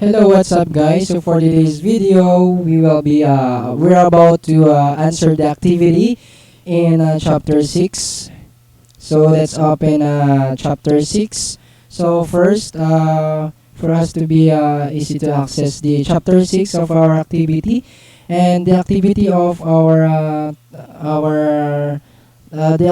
Hello, what's up guys? So for today's video, we're about to answer the activity in chapter 6. So let's open chapter 6. So first, for us to be easy to access the chapter 6 of our activity, and the activity of the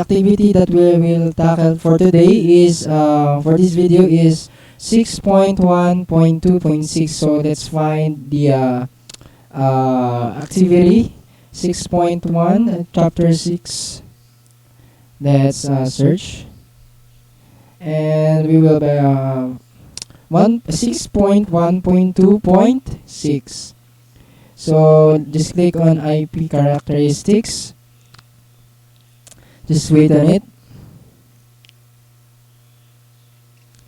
activity that we will tackle for today is for this video is 6.1.2.6. So let's find the activity 6.1 chapter 6. Let's search, and we will be 6.1.2.6. So just click on IP characteristics. Just wait on it.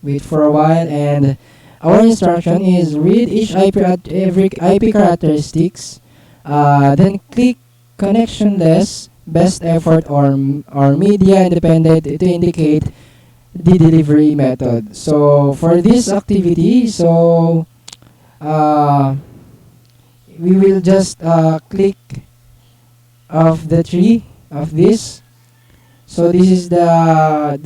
Wait for a while, and our instruction is read each every IP characteristics. Then click connectionless, best effort, or media independent to indicate the delivery method. So for this activity, we will just click of the tree of this. So this is the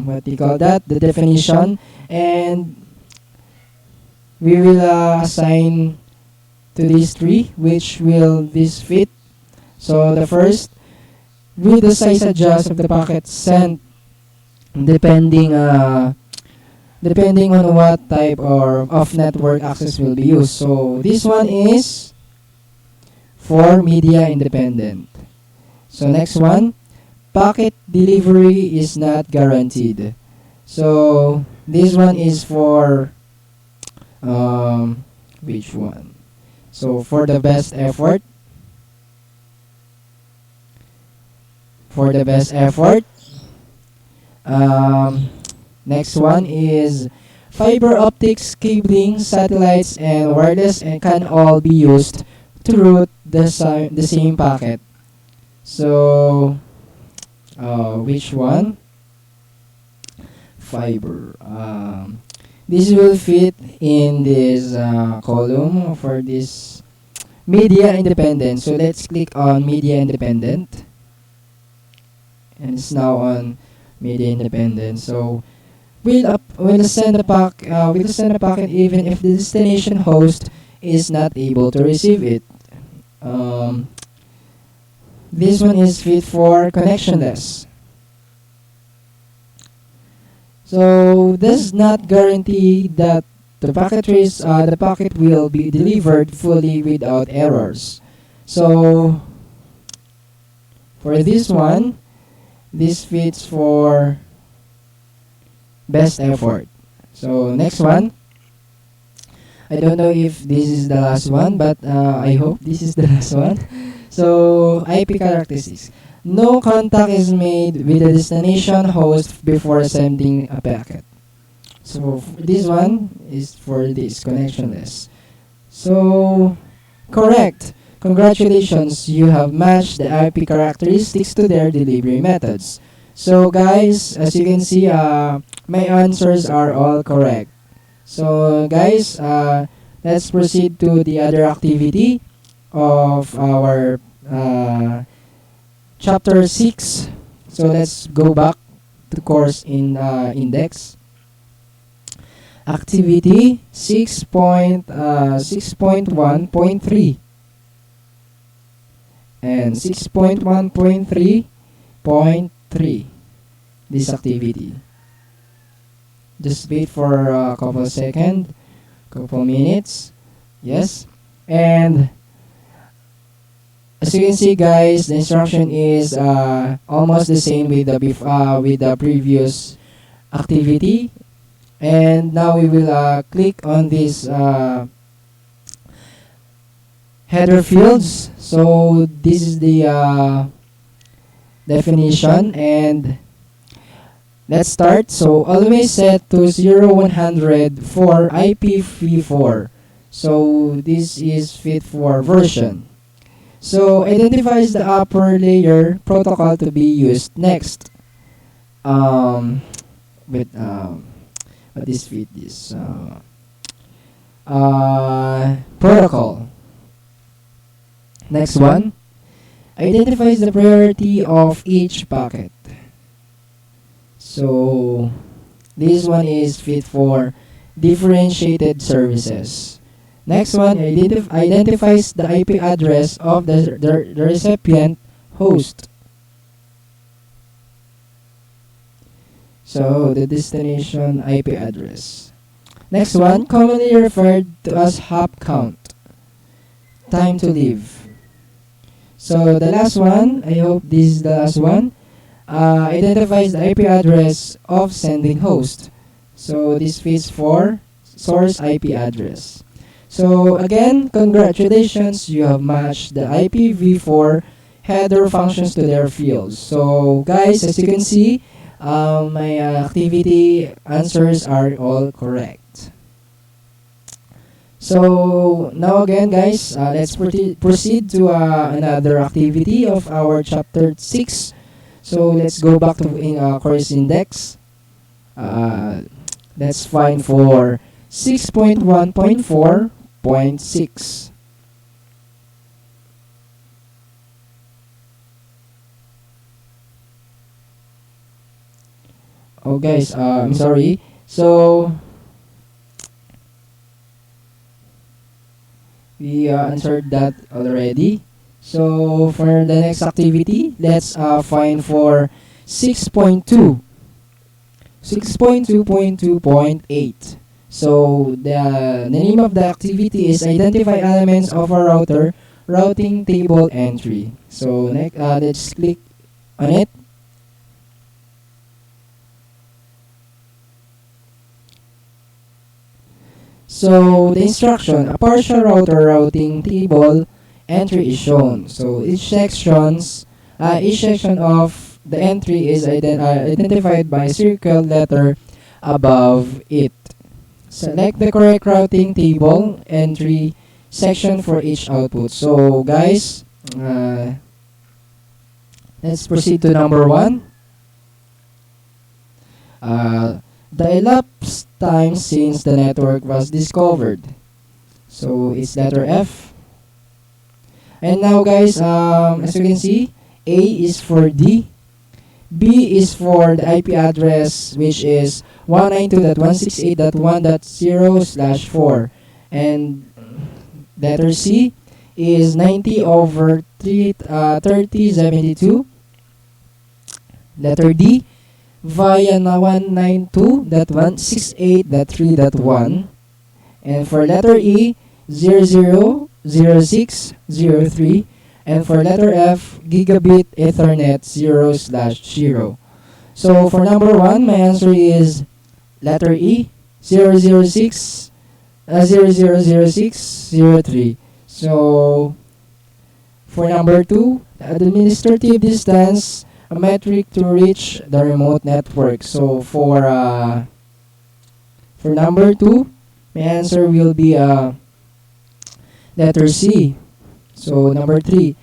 what do you call that, the definition, and we will assign to these three which will this fit. So the first, will the size adjust of the packet sent depending on what type of network access will be used. So this one is for media independent. So next one, packet delivery is not guaranteed. So this one is for which one? So for the best effort. For the best effort. Next one is fiber optics, cabling, satellites, and wireless, and can all be used to route the same packet. So which one? Fiber. This will fit in this column for this media independent. So let's click on media independent, and it's now on media independent. So we'll send a packet even if the destination host is not able to receive it. This one is fit for connectionless. So does not guarantee that the packet will be delivered fully without errors. So for this one, this fits for best effort. So next one, I don't know if this is the last one, but I hope this is the last one. So IP characteristics. No contact is made with the destination host before sending a packet. So this one is for this connectionless. So correct. Congratulations, you have matched the IP characteristics to their delivery methods. So guys, as you can see, my answers are all correct. So guys, let's proceed to the other activity of our chapter 6. So let's go back to course in index. Activity 6.1.3 and 6.1.3.3. This activity. Just wait for a couple seconds, couple minutes. Yes, and as you can see, guys, the instruction is almost the same with the previous activity. And now we will click on this header fields. So this is the definition, and let's start. So always set to 0100 for IPv4. So this is fit for version. So identifies the upper layer protocol to be used next. With what is fit this? protocol. Next one, identifies the priority of each packet. So this one is fit for differentiated services. Next one, identifies the IP address of the recipient host. So the destination IP address. Next one, commonly referred to as hop count. Time to live. So the last one, I hope this is the last one, identifies the IP address of sending host. So this fits for source IP address. So again, congratulations, you have matched the IPv4 header functions to their fields. So guys, as you can see, my activity answers are all correct. So now again guys, let's proceed to another activity of our chapter 6. So let's go back to course index. Let's find for 6.1.4.6. Oh guys, I'm sorry. So we answered that already. So for the next activity, let's find for 6.2. 6.2.2.8. So the name of the activity is identify elements of a router routing table entry. So next, let's click on it. So the instruction, a partial router routing table entry is shown. So each section of the entry is identified by a circle letter above it. Select the correct routing table entry section for each output. So guys, let's proceed to number 1. The elapsed time since the network was discovered. So it's letter F. And now guys, as you can see, A is for D, B is for the IP address, which is 192.168.1.0/4, and letter C is 90/3072. Letter D via 192.168.3.1, and for letter E 000603, and for letter F gigabit Ethernet 0/0. So for number 1, my answer is letter E 0000603. So for number 2, the administrative distance, a metric to reach the remote network. So for number 2, my answer will be letter C. So number 3,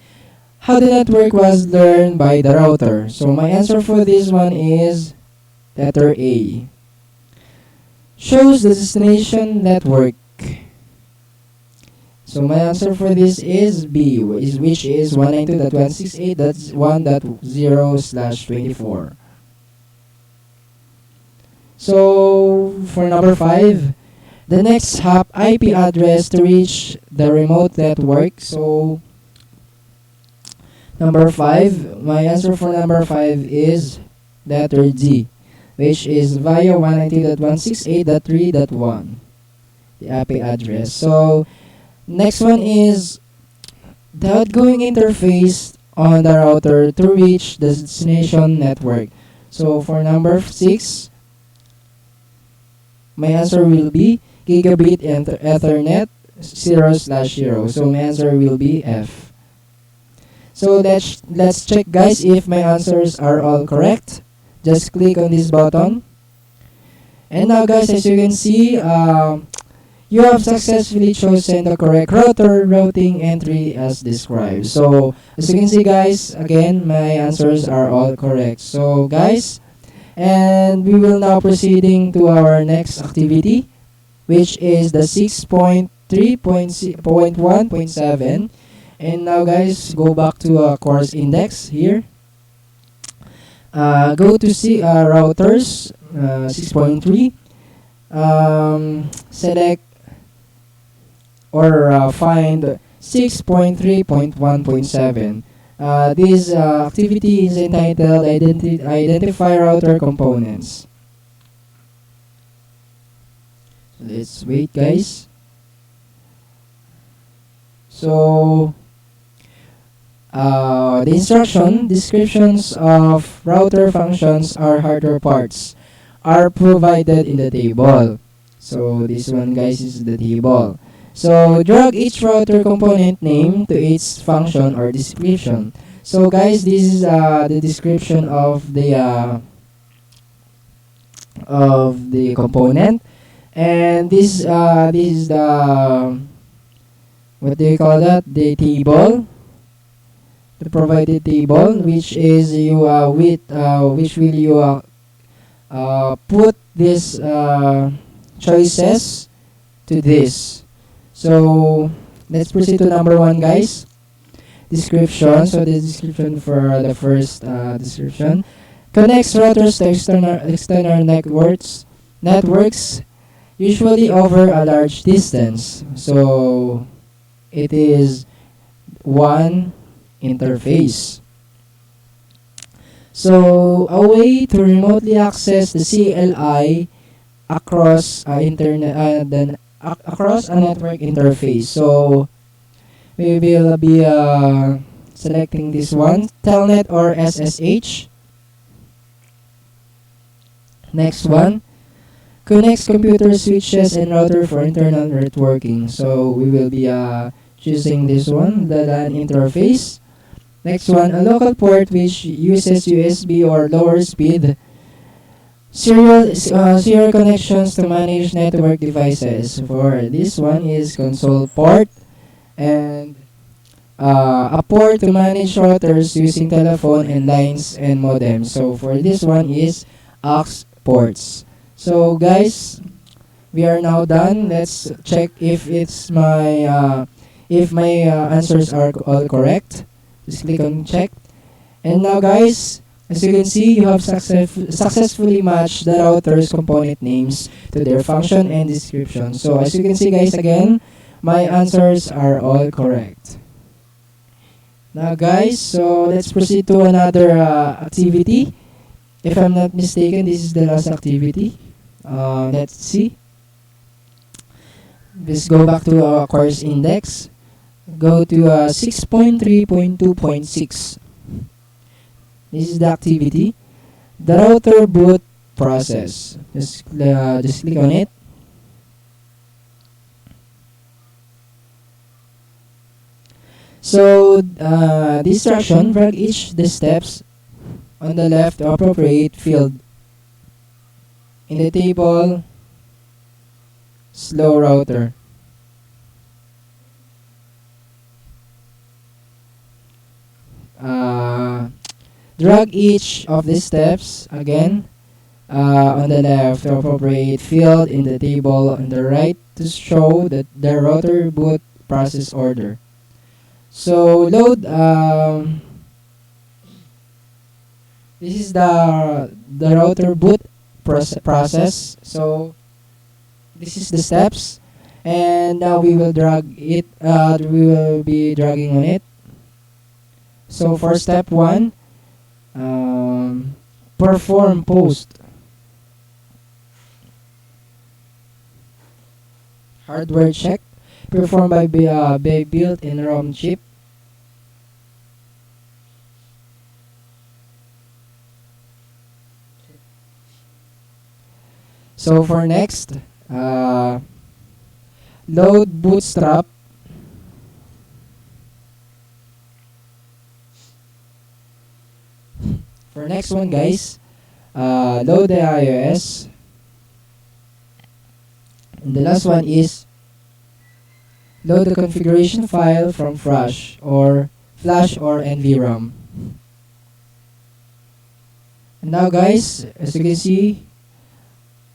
how the network was learned by the router. So my answer for this one is letter A. Shows the destination network. So my answer for this is B, which is 192.168.1.0/24. So for number 5, the next hop IP address to reach the remote network. So number 5, my answer for number 5 is letter D, which is via 192.168.3.1, the IP address. So next one is the outgoing interface on the router to reach the destination network. So for number 6, my answer will be gigabit Ethernet 0/0. So my answer will be F. So let's check guys if my answers are all correct. Just click on this button. And now guys, as you can see, you have successfully chosen the correct router routing entry as described. So as you can see guys, again, my answers are all correct. So guys, and we will now proceeding to our next activity. which is the 6.3.1.7. And now guys, go back to course index here. Go to routers 6.3. Select or find 6.3.1.7. This activity is entitled Identify Router Components. Let's wait, guys. So, the descriptions of router functions or hardware parts are provided in the table. So, this one, guys, is the table. So, drag each router component name to its function or description. So, guys, this is the description of the component, and this is the, what do you call that? The table, the provided table, which is which will you put this choices to this. So let's proceed to number 1, guys. Description. So the description for the first description: connects routers to external networks usually over a large distance. So it is one interface. So a way to remotely access the CLI across across a network interface. So we will be selecting this one, Telnet or SSH. Next one, connects computer switches and router for internal networking. So we will be choosing this one, the LAN interface. Next one, a local port which uses USB or lower speed serial connections to manage network devices. For this one is console port, and a port to manage routers using telephone and lines and modems. So for this one is aux ports. So guys, we are now done. Let's check if my answers are all correct. Just click on check. And now guys, as you can see, you have successfully matched the router's component names to their function and description. So as you can see, guys, again, my answers are all correct. Now guys, so let's proceed to another activity. If I'm not mistaken, this is the last activity. Let's see. Let's go back to our course index. Go to 6.3.2.6. This is the activity, the router boot process. Just click on it. So the instruction, drag each the steps on the left to appropriate field in the table slow router. Drag each of the steps again on the left to appropriate field in the table on the right to show that the router boot process order. So load. This is the router boot process. So this is the steps, and now we will drag it. We will be dragging on it. So for step 1, perform post. Hardware check performed by built-in ROM chip. So for next, load bootstrap. For next one, guys, load the iOS. And the last one is load the configuration file from Flash or NVRAM. And now, guys, as you can see,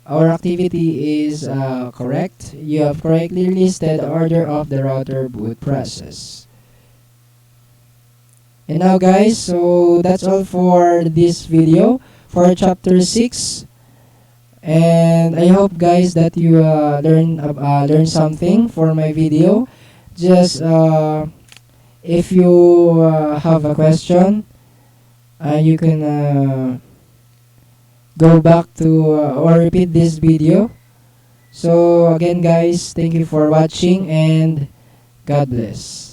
our activity is correct. You have correctly listed the order of the router boot process. And now guys, so that's all for this video for chapter 6. And I hope guys that you learn something for my video. Just if you have a question, you can go back to or repeat this video. So again guys, thank you for watching and God bless.